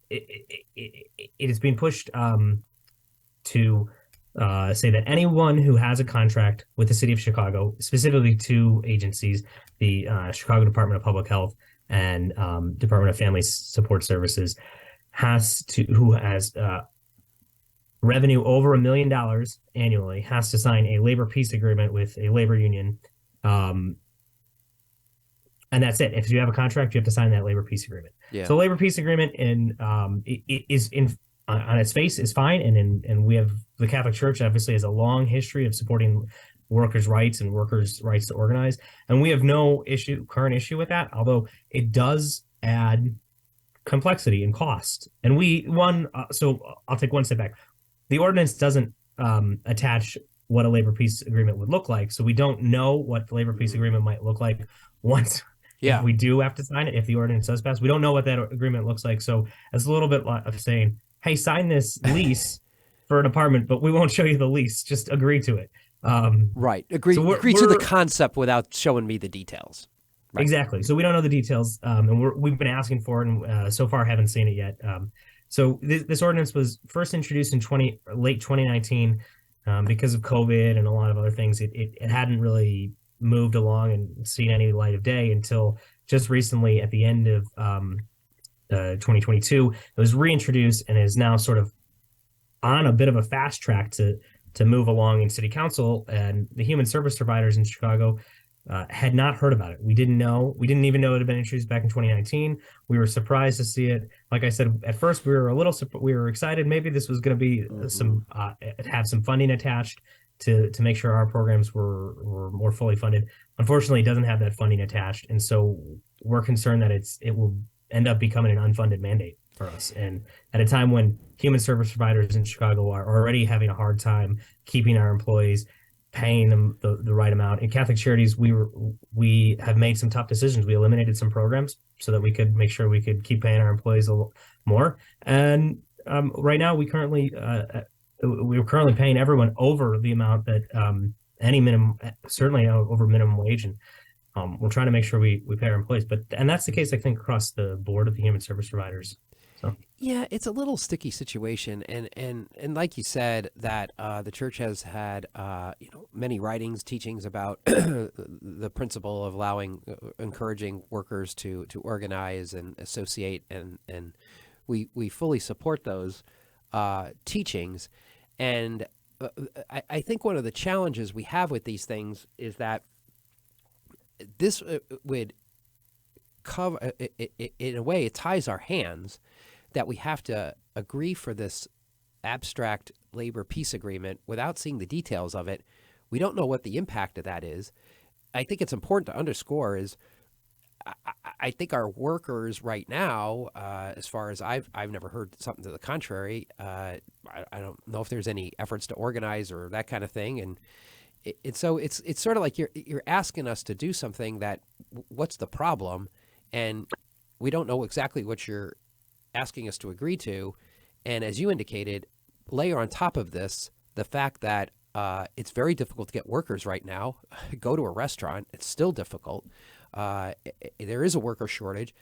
it is being pushed to say that anyone who has a contract with the city of Chicago, specifically two agencies, the Chicago Department of Public Health and Department of Family Support Services, who has revenue over $1 million annually, has to sign a labor peace agreement with a labor union. And that's it. If you have a contract, you have to sign that labor peace agreement. Yeah. So labor peace agreement on its face is fine, and we have the Catholic Church obviously has a long history of supporting workers' rights and workers' rights to organize, and we have no current issue with that. Although it does add complexity and cost, and so I'll take one step back. The ordinance doesn't attach what a labor peace agreement would look like, so we don't know what the labor peace agreement might look like once. Yeah. If we do have to sign it, if the ordinance does pass, we don't know what that agreement looks like. So it's a little bit of saying, hey, sign this lease for an apartment, but we won't show you the lease. Just agree to it. Right. Agree to the concept without showing me the details. Right. Exactly. So we don't know the details, and we've been asking for it, and so far haven't seen it yet. So this ordinance was first introduced in late 2019 because of COVID and a lot of other things. It hadn't really moved along and seen any light of day until just recently at the end of 2022. It was reintroduced and is now sort of on a bit of a fast track to move along in city council, and the human service providers in Chicago had not heard about it. We didn't even know it had been introduced back in 2019. We were surprised to see it. Like I said, at first we were excited. Maybe this was going to be have some funding attached to make sure our programs were more fully funded. Unfortunately, it doesn't have that funding attached, and so we're concerned that it will end up becoming an unfunded mandate for us. And at a time when human service providers in Chicago are already having a hard time keeping our employees, paying them the right amount. In Catholic Charities, we have made some tough decisions. We eliminated some programs so that we could make sure we could keep paying our employees a little more. And right now, we're currently paying everyone over the amount that any minimum, certainly over minimum wage, and we're trying to make sure we pay our employees. And that's the case, I think, across the board of the human service providers. So yeah, it's a little sticky situation, and like you said, that the church has had many writings, teachings about the principle of encouraging workers to organize and associate, and we fully support those teachings. And I think one of the challenges we have with these things is that this would cover, in a way, it ties our hands that we have to agree for this abstract labor peace agreement without seeing the details of it. We don't know what the impact of that is. I think it's important to underscore is I think our workers right now, as far as I've never heard something to the contrary. I don't know if there's any efforts to organize or that kind of thing. And so it's sort of like you're asking us to do something that what's the problem, and we don't know exactly what you're asking us to agree to. And as you indicated, layer on top of this the fact that it's very difficult to get workers right now. Go to a restaurant, it's still difficult. There is a worker shortage.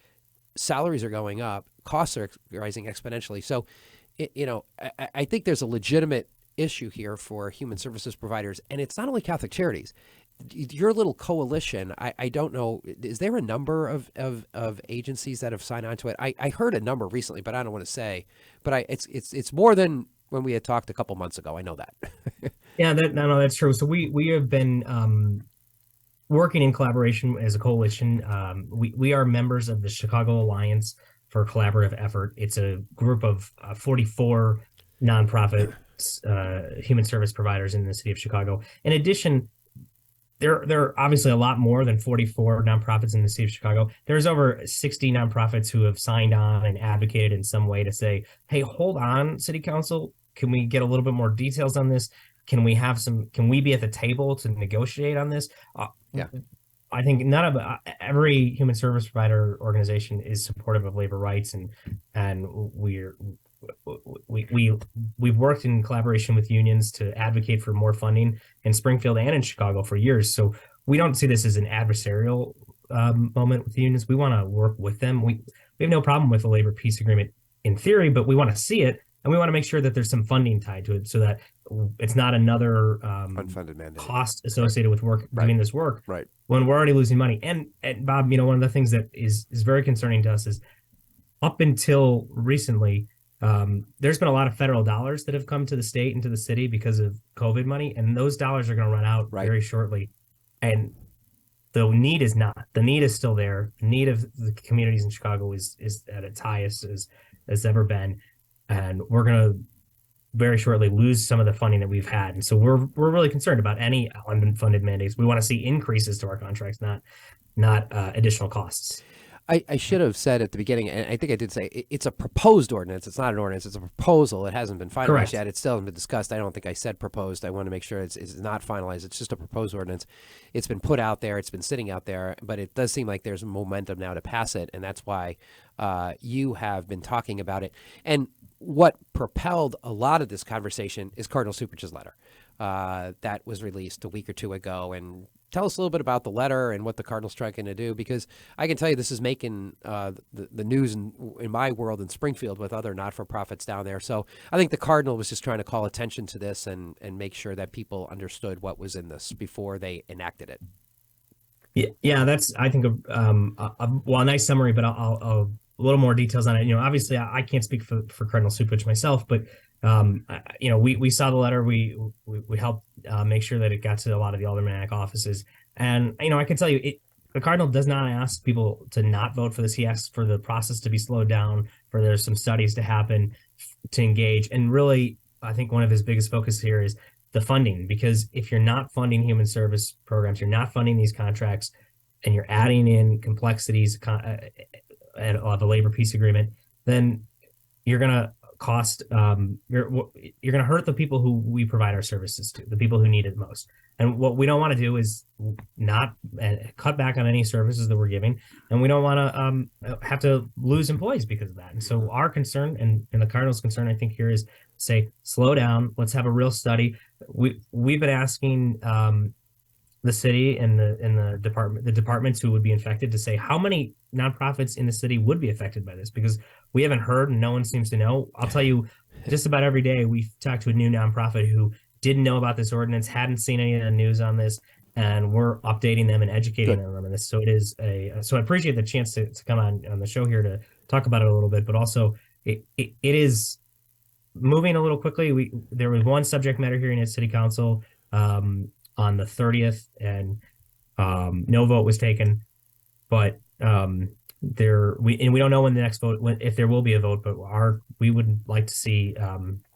Salaries are going up. Costs are rising exponentially. So, I think there's a legitimate issue here for human services providers. And it's not only Catholic Charities. Your little coalition, I don't know, is there a number of agencies that have signed on to it? I heard a number recently, but I don't want to say. But it's more than when we had talked a couple months ago. I know that. Yeah, that's true. So we have been working in collaboration as a coalition. We are members of the Chicago Alliance for Collaborative Effort. It's a group of 44 nonprofit human service providers in the city of Chicago. In addition, there are obviously a lot more than 44 nonprofits in the city of Chicago. There's over 60 nonprofits who have signed on and advocated in some way to say, hey, hold on, city council, can we get a little bit more details on this? Can we be at the table to negotiate on this? Yeah. I think every human service provider organization is supportive of labor rights, and we've worked in collaboration with unions to advocate for more funding in Springfield and in Chicago for years. So we don't see this as an adversarial moment with the unions. We want to work with them. We have no problem with the labor peace agreement in theory, but we want to see it, and we want to make sure that there's some funding tied to it so that it's not another unfunded mandate cost associated with doing this work when we're already losing money. And Bob, one of the things that is very concerning to us is up until recently, there's been a lot of federal dollars that have come to the state and to the city because of COVID money, and those dollars are going to run out very shortly. And the need is not. The need is still there. The need of the communities in Chicago is at its highest as ever been, and we're going to very shortly lose some of the funding that we've had. And so we're really concerned about any unfunded mandates. We want to see increases to our contracts, not additional costs. I should have said at the beginning, and I think I did say, it's a proposed ordinance. It's not an ordinance. It's a proposal. It hasn't been finalized Correct. yet. It still hasn't been discussed. I don't think I said proposed. I want to make sure it's not finalized. It's just a proposed ordinance. It's been put out there. It's been sitting out there, but it does seem like there's momentum now to pass it, and that's why you have been talking about it. And what propelled a lot of this conversation is Cardinal Supich's letter that was released a week or two ago. And tell us a little bit about the letter and what the Cardinal's trying to do, because I can tell you this is making the news in my world in Springfield with other not-for-profits down there. So I think the Cardinal was just trying to call attention to this and make sure that people understood what was in this before they enacted it. Yeah, that's, I think, a nice summary, but I'll a little more details on it. Obviously I can't speak for Cardinal Supich myself, but we saw the letter. We helped make sure that it got to a lot of the aldermanic offices. And, I can tell you, the Cardinal does not ask people to not vote for this. He asks for the process to be slowed down, for there's some studies to happen, to engage. And really, I think one of his biggest focus here is the funding, because if you're not funding human service programs, you're not funding these contracts, and you're adding in complexities of a labor peace agreement, then you're going to cost, you're going to hurt the people who we provide our services to, the people who need it most. And what we don't want to do is not cut back on any services that we're giving, and we don't want to have to lose employees because of that. And so our concern and the Cardinal's concern, I think, here is say, slow down. Let's have a real study. we've been asking the city and the departments who would be infected to say how many nonprofits in the city would be affected by this, because we haven't heard and no one seems to know. I'll tell you, just about every day we talk to a new nonprofit who didn't know about this ordinance, hadn't seen any of the news on this, and we're updating them and educating them on this. So so I appreciate the chance to come on the show here to talk about it a little bit, but also it is moving a little quickly. There was one subject matter hearing at City Council on the 30th, and no vote was taken, but we don't know when the next vote, if there will be a vote, but we would like to see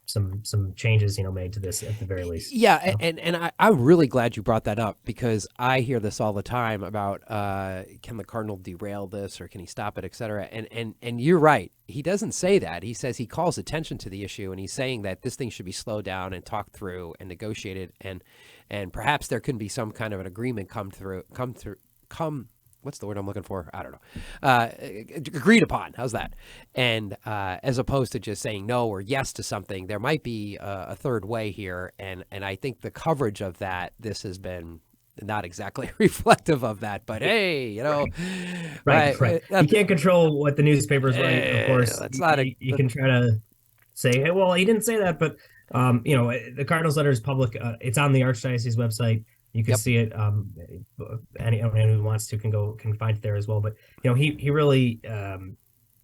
some changes, made to this at the very least. Yeah, so. And I'm really glad you brought that up, because I hear this all the time about can the Cardinal derail this, or can he stop it, et cetera. And you're right. He doesn't say that. He says he calls attention to the issue, and he's saying that this thing should be slowed down and talked through and negotiated, and perhaps there can be some kind of an agreement come what's the word I'm looking for? I don't know. Agreed upon. How's that? And as opposed to just saying no or yes to something, there might be a third way here. And I think the coverage of that, this has been not exactly reflective of that. But hey, Right. You can't control what the newspapers write, of course. You can try to say, hey, well, he didn't say that. But, the Cardinals letter is public. It's on the Archdiocese website. You can see it. Anyone who wants to can find it there as well. But he really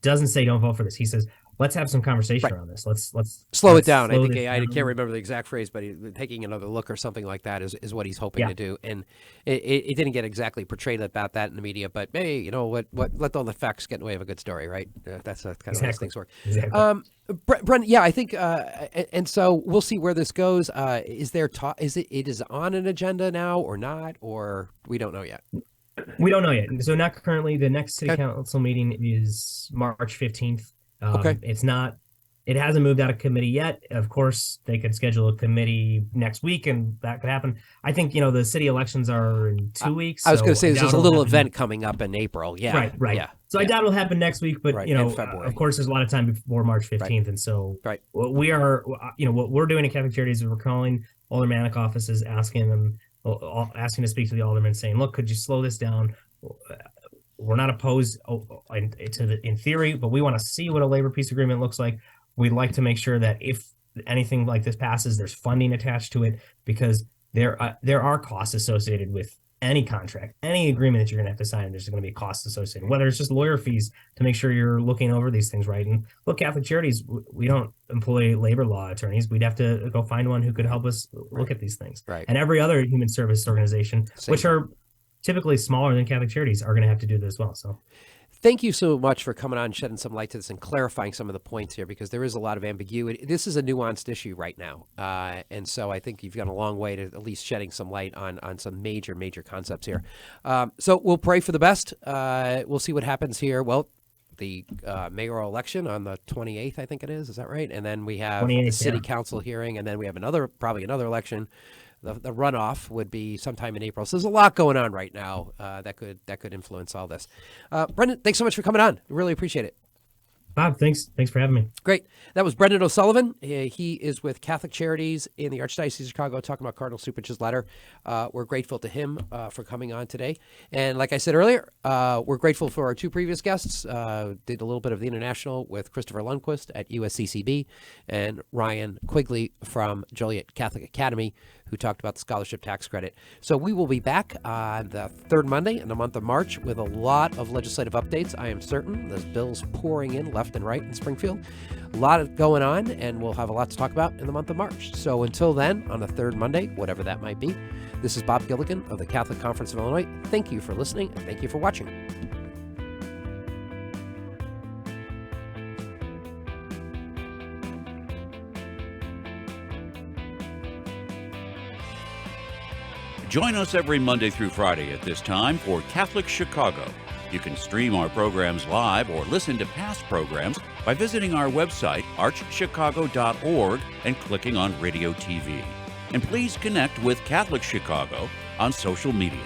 doesn't say don't vote for this. He says let's have some conversation around this. Let's slow it down. I think I can't remember the exact phrase, but taking another look or something like that is what he's hoping to do. And it didn't get exactly portrayed about that in the media. But hey, let all the facts get in the way of a good story, right? That's kind of how things work. Exactly. Brent, I think, and so we'll see where this goes. Is there it is on an agenda now or not, or we don't know yet? We don't know yet. So not currently. The next City Council meeting is March 15th. It hasn't moved out of committee yet. Of course, they could schedule a committee next week, and that could happen. I think, the city elections are in 2 weeks. I was going to say there's a little event coming up in April. Yeah. Right. Yeah. So I doubt it'll happen next week, but, of course, there's a lot of time before March 15th. Right. And so we are, what we're doing at Catholic Charities is we're calling aldermanic offices, asking to speak to the aldermen, saying, look, could you slow this down? We're not opposed in theory, but we want to see what a labor peace agreement looks like. We'd like to make sure that if anything like this passes, there's funding attached to it, because there are costs associated with any contract, any agreement that you're going to have to sign. There's going to be costs associated, whether it's just lawyer fees to make sure you're looking over these things right. And look, Catholic Charities, we don't employ labor law attorneys. We'd have to go find one who could help us look at these things. Right. And every other human service organization, which are typically smaller than Catholic Charities, are going to have to do this as well. So thank you so much for coming on, shedding some light to this and clarifying some of the points here, because there is a lot of ambiguity. This is a nuanced issue right now. And so I think you've gone a long way to at least shedding some light on some major concepts here. So we'll pray for the best. We'll see what happens here. Well, the mayoral election on the 28th, I think it is. Is that right? And then we have the city council hearing, and then we have probably another election. The runoff would be sometime in April. So there's a lot going on right now that could influence all this. Brendan, thanks so much for coming on. Really appreciate it. Bob, thanks for having me. Great. That was Brendan O'Sullivan. He is with Catholic Charities in the Archdiocese of Chicago, talking about Cardinal Cupich's letter. We're grateful to him for coming on today. And like I said earlier, we're grateful for our two previous guests. Did a little bit of the international with Christopher Lundquist at USCCB and Ryan Quigley from Joliet Catholic Academy, who talked about the scholarship tax credit. So we will be back on the third Monday in the month of March with a lot of legislative updates. I am certain there's bills pouring in left and right in Springfield. A lot going on, and we'll have a lot to talk about in the month of March. So until then, on the third Monday, whatever that might be, this is Bob Gilligan of the Catholic Conference of Illinois. Thank you for listening, and thank you for watching. Join us every Monday through Friday at this time for Catholic Chicago. You can stream our programs live or listen to past programs by visiting our website, archchicago.org, and clicking on Radio TV. And please connect with Catholic Chicago on social media.